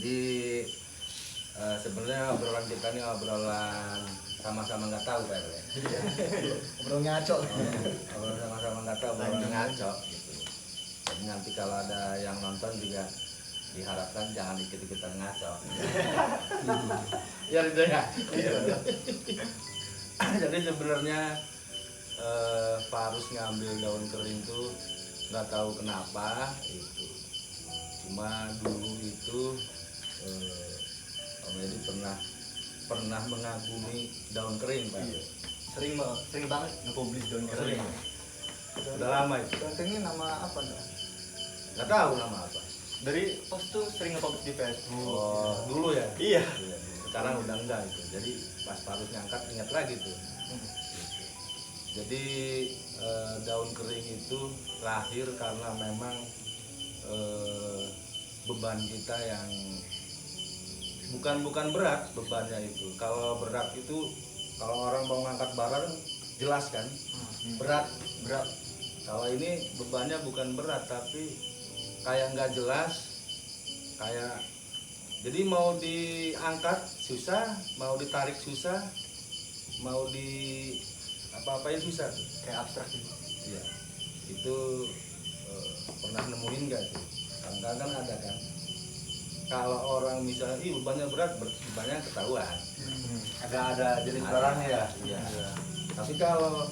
Jadi sebenarnya obrolan kita ini obrolan sama-sama nggak tahu Pak RW. Obrolan ngaco. Obrolan sama-sama nggak tahu, obrolan ngaco gitu. Jadi nanti kalau ada yang nonton juga diharapkan jangan dikit-dikitan ngaco. Ya Ridho ya. Jadi sebenarnya Farus ngambil daun kering tuh nggak tahu kenapa itu. Cuma dulu itu Om Edi pernah mengagumi daun kering Pak. Iya. Sering banget nge-publish daun kering. Udah lama itu. Daun kering ini nama apa dah? Nggak tahu nama apa. Dari post tuh sering nge-publish di Facebook. Oh dulu ya. Iya. Sekarang udah enggak itu. Jadi pas Farus ngangkat ingat lagi tuh. Jadi daun kering itu lahir karena memang beban kita yang bukan berat bebannya itu. Kalau berat itu kalau orang mau ngangkat barang jelas kan berat. Kalau ini bebannya bukan berat tapi kayak nggak jelas, kayak jadi mau diangkat susah, mau ditarik susah, mau di apa-apain susah tuh. Kayak abstrak gitu. Iya. Itu pernah nemuin nggak tuh? Kan ada kan. Kalau orang misalnya, bebannya berat, bebannya ketahuan. Ada jenis barangnya ya. Iya. Tapi kalau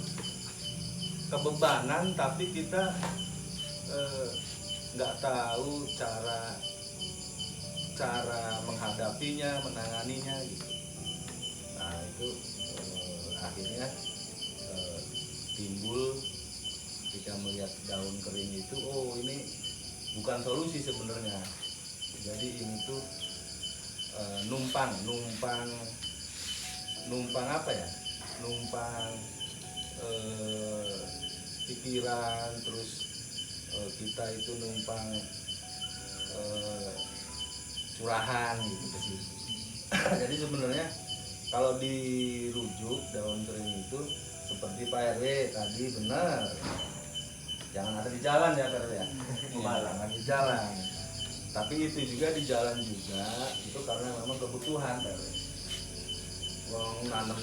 kebebanan, tapi kita nggak tahu cara menghadapinya, menanganinya gitu. Nah itu akhirnya timbul ketika melihat daun kering itu, oh ini bukan solusi sebenarnya. Jadi ini tuh numpang apa ya? Numpang pikiran, terus kita itu numpang curahan gitu sih. Jadi sebenarnya kalau dirujuk daun kering itu seperti Pak RW tadi benar. Jangan ada di jalan ya Pak RW ya. Jangan di jalan. Tapi itu juga di jalan juga itu karena memang kebutuhan Pak RW. Wong nanam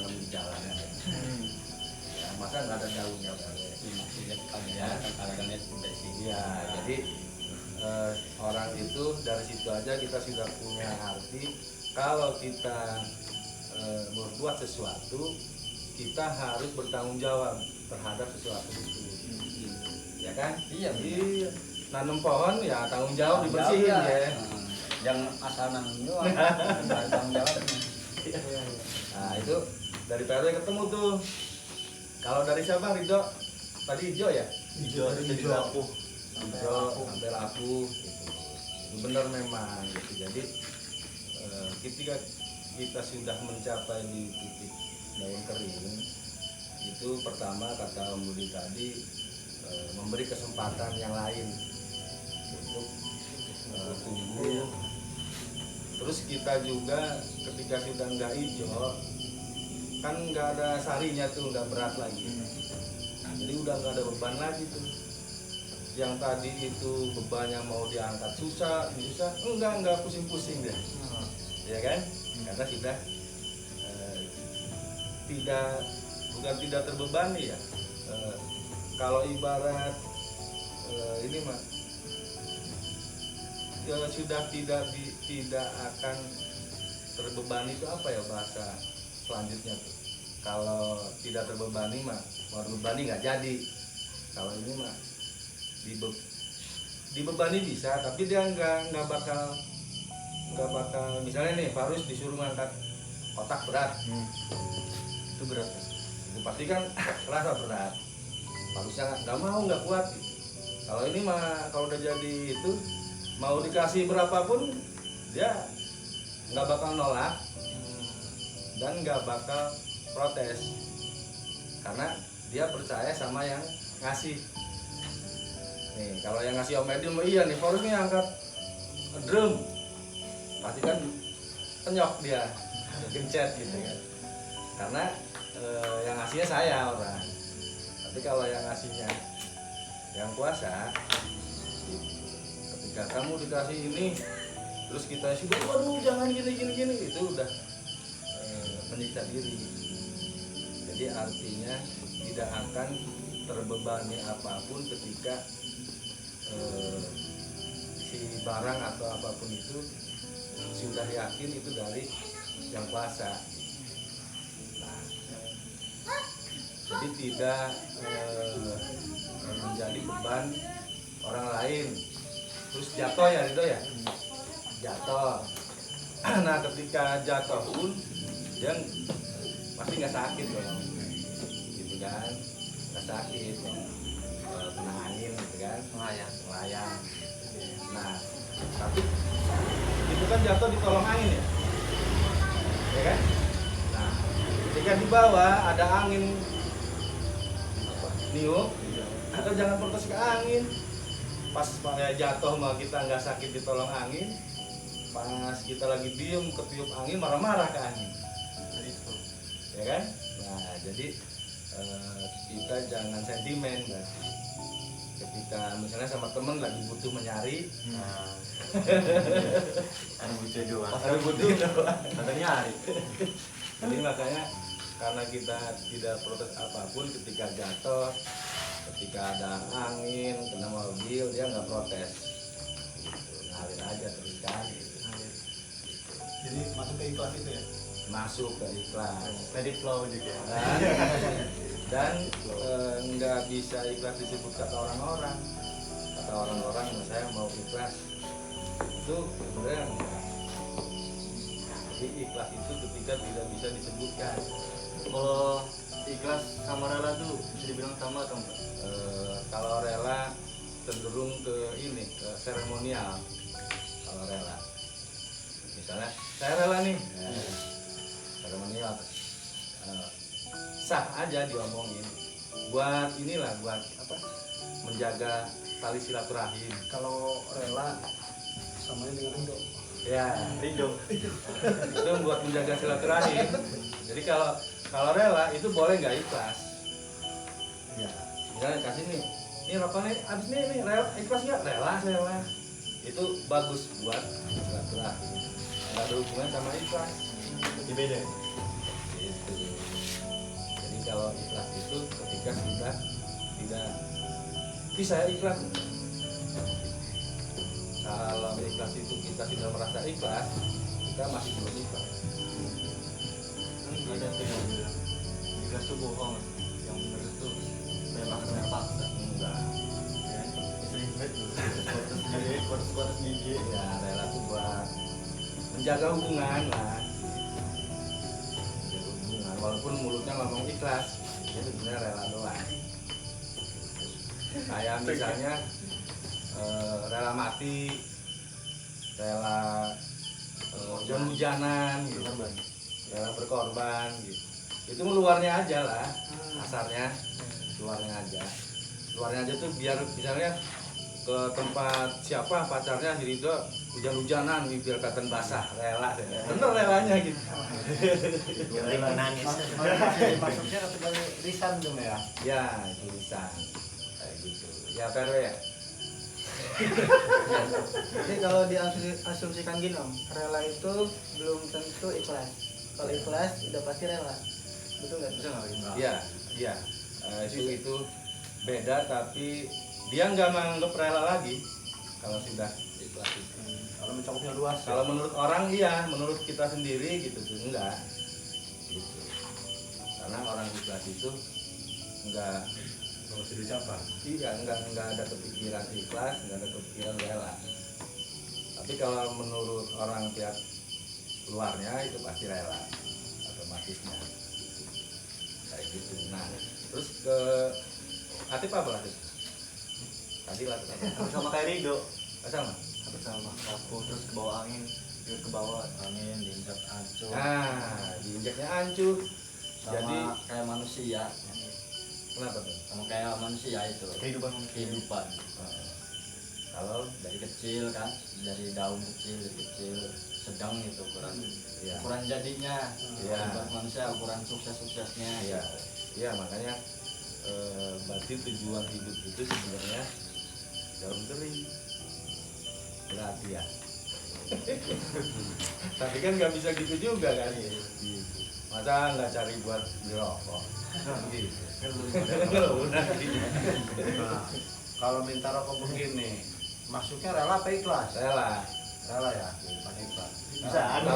di jalan ya. Ya masa nggak ada daunnya Pak RW. Ya, ya, jadi orang itu dari situ aja kita sudah punya arti kalau kita berbuat sesuatu kita harus bertanggung jawab terhadap sesuatu itu, ya kan? Iya. Nanam pohon ya tanggung jawab dibersihin ya. Jangan asal nanam doang. Tanggung jawab. Nah itu dari PRW ketemu tuh. Kalau dari siapa Ridho? Tadi hijau ya? Hijau laku. Sampai laku gitu. Itu benar memang gitu. Jadi ketika kita sudah mencapai di titik daun kering itu pertama kata Om Budi tadi memberi kesempatan yang lain untuk tumbuh. Terus kita juga ketika sudah nggak hijau kan nggak ada sarinya tuh, nggak berat lagi. Jadi udah nggak ada beban lagi tuh. Yang tadi itu bebannya mau diangkat susah, enggak pusing-pusing deh, ya kan? Karena sudah tidak terbebani ya. Kalau ibarat ini mah ya sudah tidak akan terbebani itu apa ya bahasa selanjutnya tuh. Kalau tidak terbebani mah mau terbebani nggak jadi. Kalau ini mah dibebani bisa, tapi dia nggak bakal misalnya nih Farus disuruh ngangkat kotak berat, itu berat, itu pasti kan rasa berat. Farusnya nggak kuat. Kalau ini mah kalau udah jadi itu mau dikasih berapapun dia nggak bakal nolak dan nggak bakal protes karena dia percaya sama yang ngasih. Nih kalau yang ngasih Om Edi, iya nih Farus nih angkat drum, pasti kan penyok dia, gencet gitu kan, karena yang ngasihnya saya orang. Tapi kalau yang ngasihnya yang kuasa, ketika kamu dikasih ini terus kita sudah waduh jangan gini itu udah menyiksa diri. Jadi artinya tidak akan terbebani apapun ketika si barang atau apapun itu sudah yakin itu dari yang kuasa. Nah, jadi tidak menjadi beban orang lain. Terus jatuh ya itu ya, jatuh. Nah ketika jatuh pun dia pasti nggak sakit dong, gitu kan, nggak sakit dong. Kena angin gitu kan, melayang. Nah tapi itu kan jatuh di kolong angin ya kan? Nah ketika di bawah ada angin niup, atau jangan protes ke angin. Pas jatuh mah kita nggak sakit ditolong angin, pas kita lagi diem ketiup angin marah-marah ke angin, ya kan? Nah jadi kita jangan sentimen berarti. Ketika misalnya sama temen lagi butuh menyari, ada butuh doang, ada butuh, ada nyari. jadi makanya karena kita tidak protes apapun ketika jatuh, ketika ada angin kena mobil dia nggak protes, gitu. Ngalir aja terikan gitu. Jadi masuk ke ikhlas itu ya? Masuk ke ikhlas, Let it flow juga. dan nggak bisa ikhlas disebut kata orang-orang. Kata orang-orang saya mau ikhlas itu sebenarnya enggak. Jadi ikhlas itu ketika tidak bisa disebutkan. Kalau ikhlas sama rela tuh bisa dibilang sama atau enggak? Kalau rela cenderung ke ini, ke seremonial. Kalau rela misalnya saya rela nih, seremonial, sah aja diomongin buat inilah, buat apa, menjaga tali silaturahim. Kalau rela sama dengan ridho. Ya Ridho. itu buat menjaga silaturahim. Jadi kalau rela itu boleh nggak ikhlas ya. Misalnya kasih nih, ini rokok nih abis nih rela, ikhlas nggak? Rela itu bagus buat silaturahim, nggak ada hubungan sama ikhlas. Jadi beda. Gitu. Jadi kalau ikhlas itu ketika kita tidak bisa ikhlas. Kalau ikhlas itu kita sudah merasa ikhlas, kita masih belum ikhlas. Ada tuh yang bilang ikhlas tuh bohong, yang benar itu benar paksa. Enggak. Sering banget tuh. Kuartus gigi. Ya rela tuh buat menjaga hubungan lah. Menjaga hubungan, walaupun mulutnya ngomong ikhlas, itu sebenarnya rela doang. Kayak misalnya rela mati, rela hujan-hujanan gitu, rela berkorban gitu. Itu luarnya aja lah, asarnya luarnya aja tuh biar misalnya ke tempat siapa pacarnya jadi itu hujan-hujanan biar kelihatan basah, rela deh, bener relanya gitu. Rela nangis. Maksudnya ketika lisan dong ya? Ya itu lisan kayak gitu ya, PRW ya. Jadi kalau diasumsikan gini om, rela itu belum tentu ikhlas. Kalau ikhlas udah pasti rela, betul nggak? Bisa nggak? Iya itu beda, tapi dia nggak menganggap rela lagi kalau sudah ikhlas itu. Kalau mencangkupnya luas. Kalau menurut orang iya, menurut kita sendiri gitu tuh enggak gitu. Karena orang ikhlas itu enggak Masih dicapai. iya, enggak ada kepikiran ikhlas, enggak ada kepikiran rela. Tapi kalau menurut orang pihak luarnya itu pasti rela otomatisnya kayak gitu. Nah terus ke Atif apa lah tadi lah Sama kayak Ridho. sama. Sama aku terus ke bawah angin, terus ke bawah angin diinjak hancur. Nah diinjaknya hancur. Sama Jadi kayak manusia. kenapa tuh? Sama kayak manusia itu. Kehidupan. Kalau Dari kecil kan, dari daun kecil, dari kecil sedang itu ukuran. ya, Ukuran jadinya. Iya. Ukuran manusia, ukuran sukses-suksesnya. ya, ya makanya berarti tujuan hidup itu sebenarnya daun kering berarti ya. Tapi kan nggak bisa gitu juga kan. Gitu. Masa nggak cari buat beli rokok? Gitu. Udah gitu. Nah, kalau minta rokok begini, masuknya rela apa ikhlas? Rela. Rela ya, bukan ikhlas. Bisa. Kalau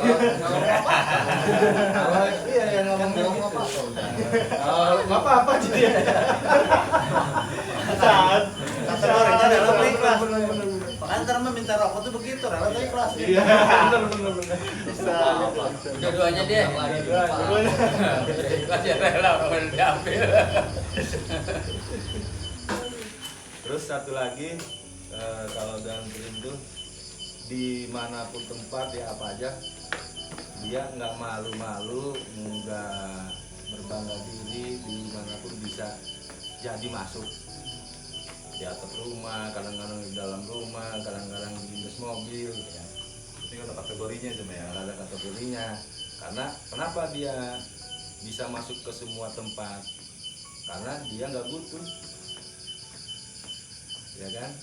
kalau iya yang ngomong Ngomong apa? apa-apa udah. Kalau nggak apa-apa jadi. Saat Kategorinya rela apa ikhlas? Bener. Makanya ntar mah minta rokok tuh begitu, rela atau ikhlas? Iya, bener. bisa. Dua-duanya dia. Ikhlas ya rela orang diambil. Terus satu lagi kalau downstream tuh dimanapun tempat ya apa aja dia nggak malu-malu, nggak berbangga diri, dimanapun bisa jadi masuk di atap rumah, kadang-kadang di dalam rumah, kadang-kadang di bus mobil gitu ya. Ini ada kategorinya cuma ya. Ada kategorinya karena kenapa dia bisa masuk ke semua tempat, karena dia nggak butuh, ya kan.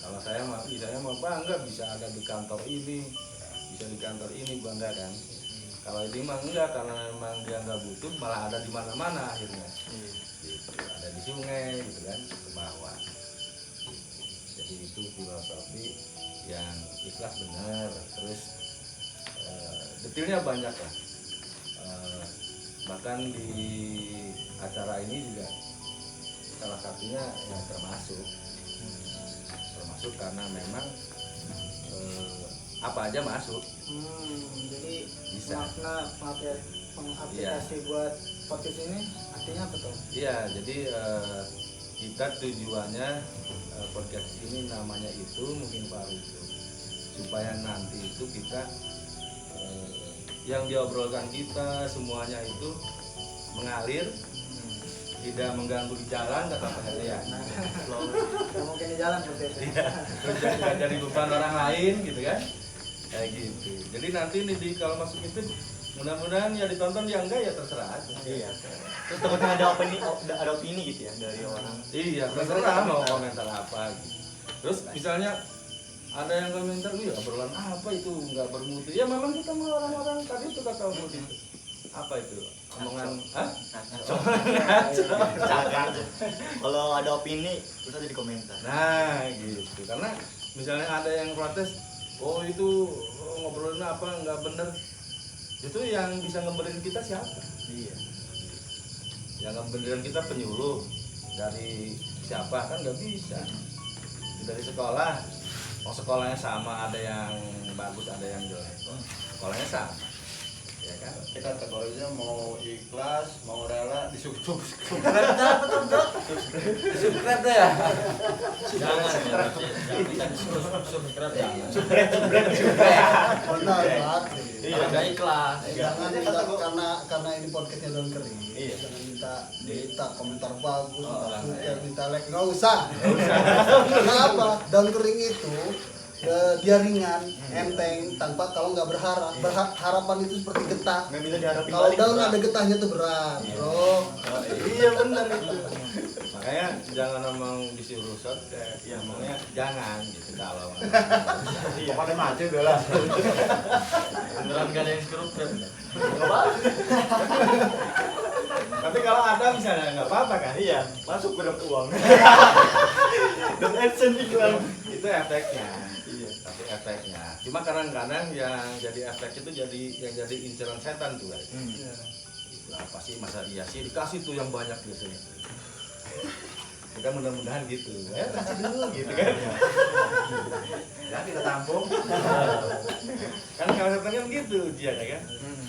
Kalau saya mau bangga bisa ada di kantor ini, bisa di kantor ini bangga kan. Kalau ini mah enggak, karena memang dia nggak butuh, malah ada di mana-mana akhirnya. Gitu. Ada di sungai gitu kan, ke bawah. Jadi itu filosofi yang ikhlas benar. Terus detailnya banyak lah. Bahkan di acara ini juga salah satunya yang termasuk karena memang apa aja masuk. Jadi Bisa. makna pengaplikasi buat podcast ini artinya apa tuh? Iya, jadi kita tujuannya podcast ini namanya itu mungkin Pak itu supaya nanti itu kita yang diobrolkan kita semuanya itu mengalir, tidak mengganggu di jalan kata Pak Heri ya. Nggak mungkin di jalan podcast. Iya, terus nggak jadi beban orang lain gitu kan, kayak gitu. Jadi nanti nih kalau masuk itu mudah-mudahan ya ditonton, ya enggak ya terserah aja. Iya. Terus takutnya ada opini gitu ya dari orang. Iya, terserah mau komentar apa gitu. Terus misalnya ada yang komentar, wih obrolan apa itu nggak bermutu. Ya memang kita mau orang-orang tadi itu kata Umut itu. Apa itu? Omongan, hah? Cakar. Kalau ada opini terus aja di komentar. Nah gitu. Karena misalnya ada yang protes, oh itu ngobrolin apa nggak bener. Itu yang bisa ngebenerin kita siapa? Iya. Yang ngebenerin kita penyuluh dari siapa kan nggak bisa. Dari sekolah, mau sekolahnya sama, ada yang bagus, ada yang jelek. Sekolahnya sama, ya kan? Kita kategorinya mau ikhlas, mau rela, disuruh Subscribe deh ya. Jangan ya. Kita disuruh subscribe jangan. benar banget. Iya. Agak ikhlas. Jangan minta karena ini podcastnya daun kering. Iya. Jangan minta komentar bagus, minta suka, iya. minta like, nggak usah. Kenapa? Daun kering itu dia ringan, enteng, tanpa kalau nggak berharap. Harapan itu seperti getah. Nggak bisa diharapin Kalau balik, daun Bang. ada getahnya tuh berat, bro. Iya benar itu. Makanya jangan ngomong disuruh shortcut, Iya. ngomongnya jangan gitu kalau. Iya. Pokoknya maju udah lah. Beneran gak ada yang subscribe. Tapi kalau ada misalnya nggak apa-apa kan? Iya. Masuk dapat uang. Dapat adsense iklan. Itu efeknya. Iya. Tapi efeknya. Cuma kadang-kadang yang jadi efek itu yang jadi inceran setan tuh guys. Lah apa sih masa iya sih dikasih tuh yang banyak biasanya. Kita mudah-mudahan gitu. Ya kasih dulu gitu kan. Ya kita tampung. Kan kalau setan kan gitu dia kan.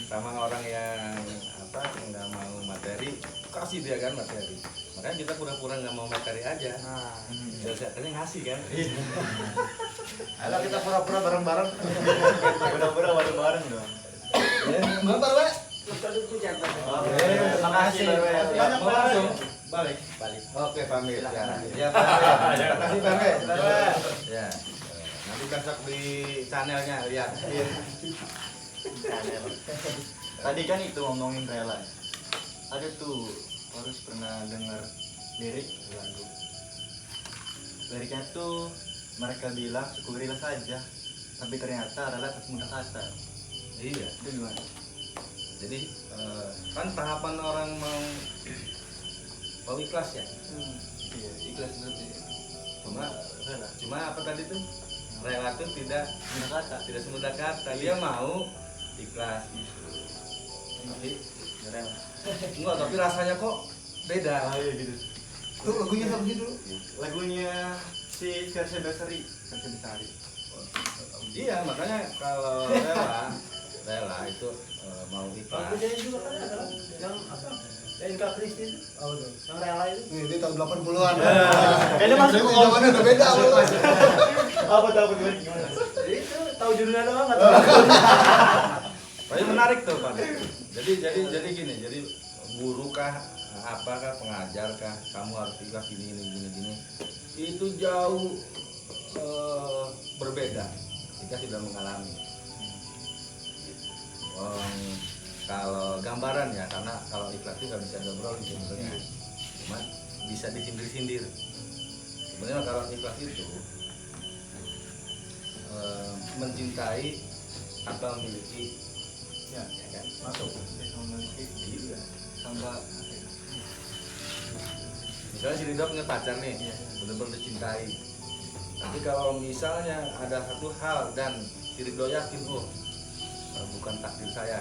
Sama orang yang nggak mau materi, kasih dia kan materi. Makanya kita pura-pura nggak mau materi aja. Setannya ngasih kan. Ayo kita pura-pura bareng-bareng. Pura-pura bareng-bareng dong. Mabar, Wes. Terima kasih. Mau langsung balik. Oke pamit. Ya pamit. Terima kasih pamit. Ya. Nanti besok di channelnya lihat. Tadi kan itu ngomongin rela. Ada tuh harus pernah dengar lirik lagu. Liriknya tuh mereka bilang syukurilah saja tapi ternyata rela atas mudah kata. Iya. Itu gimana? Jadi kan tahapan orang mau ikhlas ya. Iya, ikhlas berarti. Cuma apa tadi tuh? Rela tuh tidak Mudah kata. tidak semudah kata. Dia mau ikhlas gitu. Tapi Rela. enggak, tapi rasanya kok beda. Iya gitu. Tuh lagunya siapa sih dulu? Lagunya si Versi Besari. Iya, makanya kalau rela itu mau ikhlas. Lagunya juga kan ada kan? Yang apa? Yang Kak Kristi itu. Oh, tuh. Yang rela itu. Ini tahun 80-an. Kayaknya masuk Ini zamannya udah beda sama lu. Apa tahu gimana? Itu tahu judulnya doang atau? Tapi menarik tuh Pak. Jadi gini, jadi guru kah, apakah pengajar kah, kamu harus ikhlas gini. Itu jauh berbeda jika sudah mengalami. Kalau gambaran ya, karena kalau ikhlas itu nggak bisa ngobrol sebenarnya, cuma bisa disindir-sindir. Sebenarnya kalau ikhlas itu mencintai atau memiliki, ya kan? Masuk. Memiliki Iya. tambah. Misalnya si Ridho punya pacar nih, benar-benar dicintai. Tapi kalau misalnya ada satu hal dan si Ridho yakin, bukan takdir saya,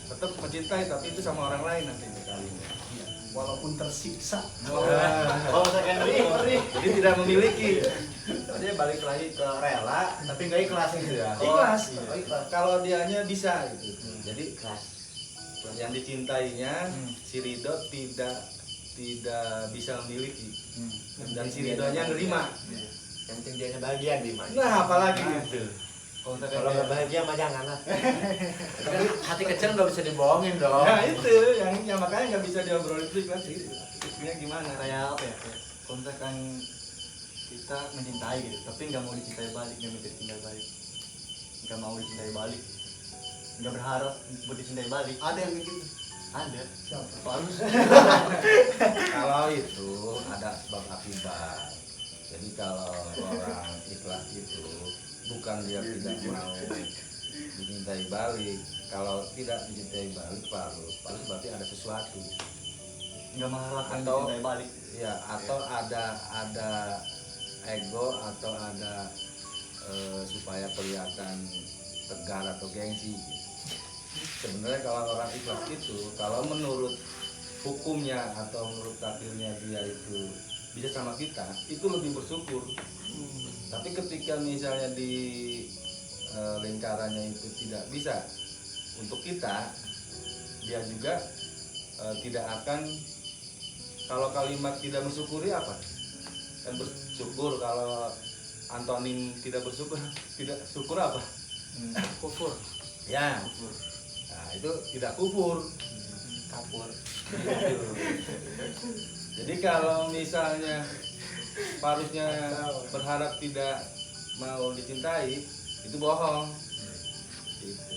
tetap mencintai, tapi itu sama orang lain nanti kalinya. Walaupun tersiksa. Oh, misalkan Jadi tidak memiliki. Dia balik lagi ke rela, tapi nggak ikhlas gitu ya. Ikhlas. Oh, ikhlas. Kalau dianya bisa gitu. Jadi yang dicintainya si Ridho tidak bisa memiliki, dan si Ridhonya nerima. Yang penting dia bahagia di mana. Nah, apalagi gitu. Kalau Kalau nggak bahagia mah jangan lah. Tapi hati kecil nggak bisa dibohongin dong. Nah itu yang makanya nggak bisa diobrolin itu ikhlas sih. Ikhlasnya gimana? kayak apa ya? Kalau misalkan kita mencintai gitu, tapi nggak mau dicintai balik, nggak mau dicintai balik, nggak mau dicintai balik, nggak berharap buat dicintai balik. Ada yang kayak gitu. Ada. Siapa? Bagus. Kalau itu ada sebab akibat. Jadi kalau orang ikhlas itu bukan dia tidak mau dicintai balik. Kalau tidak dicintai balik, Parus berarti ada sesuatu. Nggak mengharapkan Atau- dicintai balik. Ya, atau ada ego atau ada supaya kelihatan tegar atau gengsi. Sebenarnya kalau orang ikhlas itu, kalau menurut hukumnya atau menurut takdirnya dia itu bisa sama kita, itu lebih bersyukur. Tapi ketika misalnya di lingkarannya itu tidak bisa untuk kita, dia juga tidak akan. Kalau kalimat tidak mensyukuri apa? Kan bersyukur. Kalau antonim tidak bersyukur, tidak syukur apa? Kufur. Ya. Nah, itu tidak kufur. Kapur. Gitu. Jadi kalau misalnya Parusnya berharap tidak mau dicintai, itu bohong. Gitu.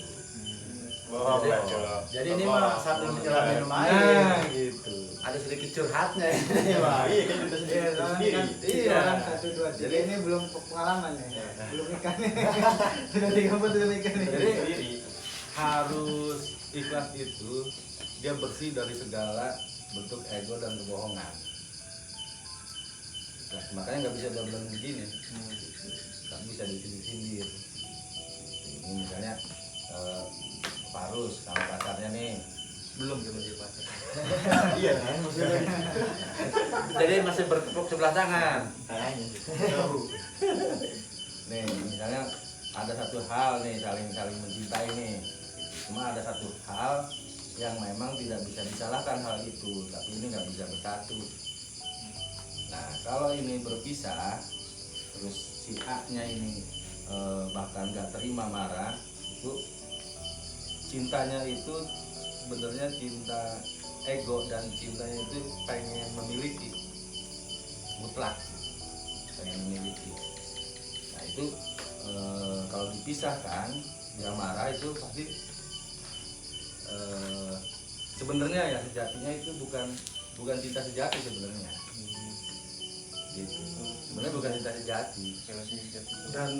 Jadi ini mah satu menjelang minum Nah, air. gitu. Ada sedikit curhatnya. Iya kan kita Iya, soalnya kan Iya. orang 1, 2, 3 ini belum pengalaman ya. Belum nikah nih. Sudah 30 nikah nih. Jadi harus ikhlas itu dia bersih dari segala bentuk ego dan kebohongan. Nah, makanya nggak bisa bilang begini, nggak bisa disindir-sindir. Ini misalnya Parus sama pacarnya nih, belum kita jadi pacar. Iya kan maksudnya. Jadi masih bertepuk sebelah tangan. Kayaknya. nih misalnya ada satu hal nih saling mencintai nih, cuma ada satu hal yang memang tidak bisa disalahkan hal itu, tapi ini nggak bisa bersatu. Nah kalau ini berpisah, terus si A-nya ini bahkan nggak terima, marah, itu cintanya itu sebenarnya cinta ego, dan cintanya itu pengen memiliki mutlak, pengen memiliki. Nah itu kalau dipisahkan, dia marah, itu pasti sebenarnya ya sejatinya itu bukan cinta sejati sebenarnya. gitu. Sebenarnya bukan cinta sejati. Dan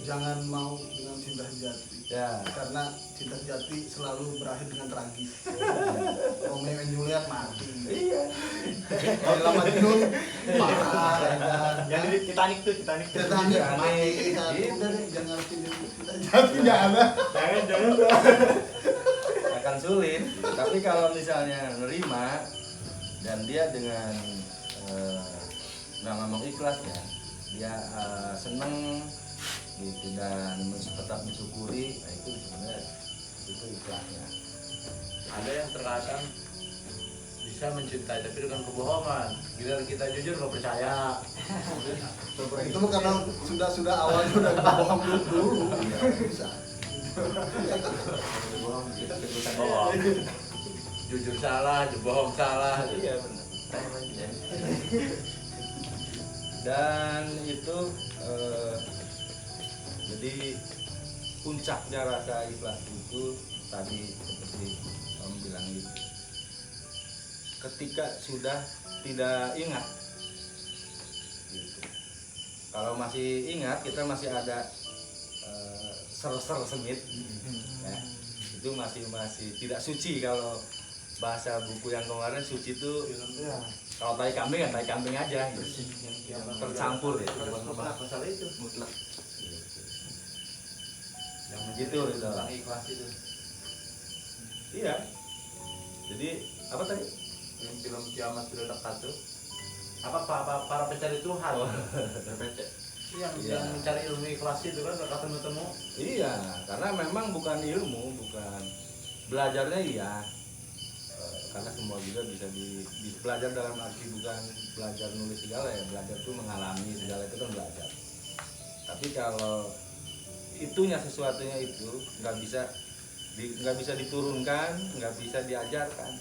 jangan mau dengan cinta sejati Ya, karena cinta sejati selalu berakhir dengan tragis. Romeo and Juliet mati. iya. Laila Majnun parah ya kan. Yang di Titanic tuh Titanic Titanic. mati. Gitu. Udah deh jangan cinta sejati nggak ada. jangan Akan sulit. Tapi kalau misalnya nerima dan dia dengan nggak ngomong ikhlas ya, dia seneng gitu dan tetap mensyukuri, nah itu sebenarnya itu ikhlasnya. Ada yang terkadang bisa mencintai tapi dengan kebohongan. Kita jujur nggak percaya. Itu mah karena sudah awalnya udah bohong dulu. Nggak bisa. Kita teguran bohong. Jujur salah, bohong salah. Iya benar. Dan itu jadi puncaknya rasa ikhlas itu tadi seperti Om bilang itu, ketika sudah tidak ingat gitu. Kalau masih ingat kita masih ada ser-ser semit ya, itu masih tidak suci. Kalau bahasa buku yang kemarin suci itu kalau tai kambing ya tai kambing aja gitu. Tercampur ya. Ngebahas masalah itu. mutlak. Yang Gitu, gitu. tentang ikhlas itu. Iya. Jadi apa tadi? Yang film kiamat sudah dekat tuh. Apa para pencari Tuhan. Yang Iya. yang mencari ilmu ikhlas itu kan gak ketemu-temu. Iya, karena memang bukan ilmu, bukan belajarnya iya. Karena semua juga bisa belajar dalam arti bukan belajar nulis segala ya, belajar itu mengalami segala itu kan belajar. Tapi kalau itunya sesuatunya itu nggak bisa diturunkan, nggak bisa diajarkan.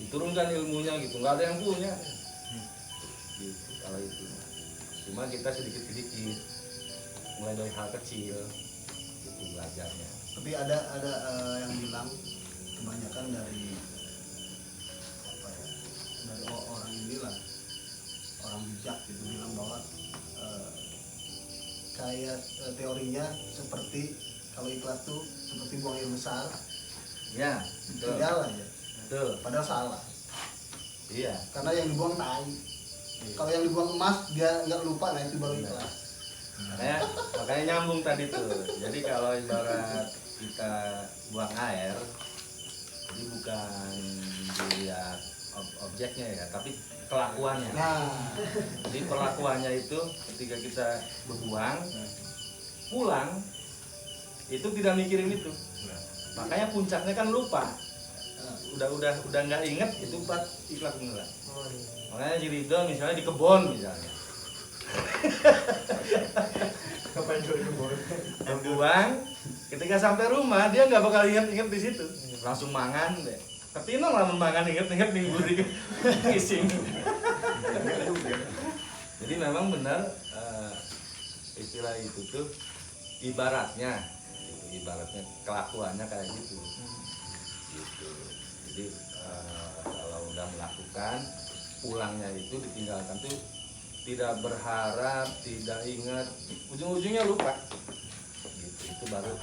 Diturunkan ilmunya gitu, nggak ada yang punya. Gitu, kalau itu. Cuma kita sedikit-sedikit mulai dari hal kecil itu belajarnya. Tapi ada yang bilang kebanyakan dari apa ya, dari orang ini lah, orang bijak gitu bilang bahwa kayak teorinya seperti kalau ikhlas tuh seperti buang air besar, Ya, betul. tinggal aja, Betul. padahal salah Iya. karena yang dibuang tai. Kalau yang dibuang emas dia nggak lupa, nah itu baru ikhlas. Makanya nyambung tadi tuh. Jadi kalau ibarat kita buang air, jadi bukan dilihat objeknya ya, tapi kelakuannya. Nah, Jadi perlakuannya itu ketika kita berbuang, pulang itu tidak mikirin itu. Makanya puncaknya kan lupa. Udah nggak inget itu pas ikhlas beneran. Makanya si Ridho misalnya di kebon misalnya. Berbuang, ketika sampai rumah dia nggak bakal inget di situ, langsung mangan deh. Ketinong lah mangan inget minggu di kissing. Jadi memang benar istilah itu tuh ibaratnya kelakuannya kayak gitu. Gitu. Jadi kalau udah melakukan, pulangnya itu ditinggalkan tuh tidak berharap, tidak ingat, ujung-ujungnya lupa. Gitu, itu baru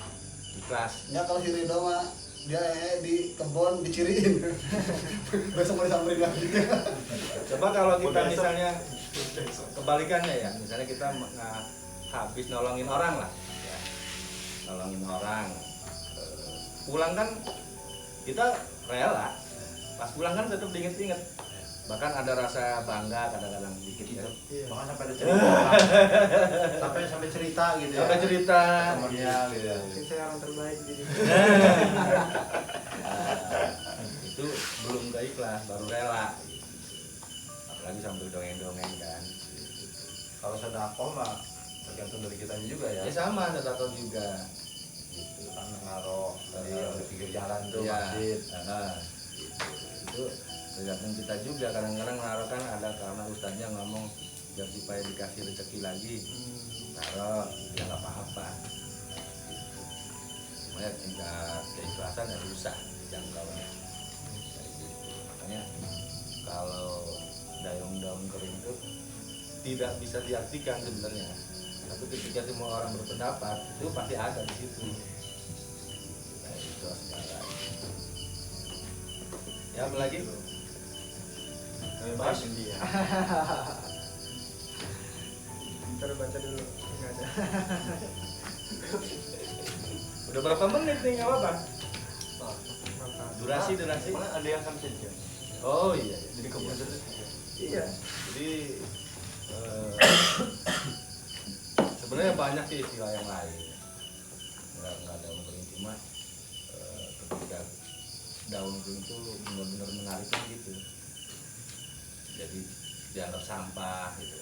ikhlas. ya kalau si Ridho mah dia di kebon diciriin. Besok mau disamperin lagi. Coba kalau kita misalnya kebalikannya ya, misalnya kita habis nolongin orang lah, ya. Nolongin orang, pulang kan kita rela, pas pulang kan tetap diinget-inget, bahkan ada rasa bangga kadang-kadang dikit ya. Bahkan sampai ada cerita. sampai cerita gitu ya. Sampai cerita, Sama dia gitu. Mungkin saya orang terbaik jadi. itu belum ke ikhlas, baru rela. Apalagi sambil dongeng-dongeng kan. Kalau sedekah mah tergantung dari kitanya juga ya. Ya sama, sedekah juga. Gitu. Kan ngaruh dari pinggir jalan tuh Iya. masjid. Gitu. Itu tergantung kita juga. Kadang-kadang naruh kan ada karena ustaznya ngomong biar supaya dikasih rezeki lagi. Naruh, ya nggak apa-apa. Semuanya tingkat keikhlasan ya susah dijangkaunya. Kayak gitu. Makanya kalau daun kering itu tidak bisa diartikan sebenarnya, tapi ketika semua orang berpendapat itu pasti ada di situ. Nah, itu asmara. Ya, apa lagi? Bebas dia. Ntar baca dulu. Nggak ada. Udah berapa menit nih, nggak apa-apa. Durasi. Mana ada yang kan saja. Oh iya. Jadi komputer itu. Iya. Jadi sebenarnya banyak sih istilah yang lain. Nggak daun kering, cuma ketika daun kering itu benar-benar menarik kan gitu. Jadi dianggap sampah gitu.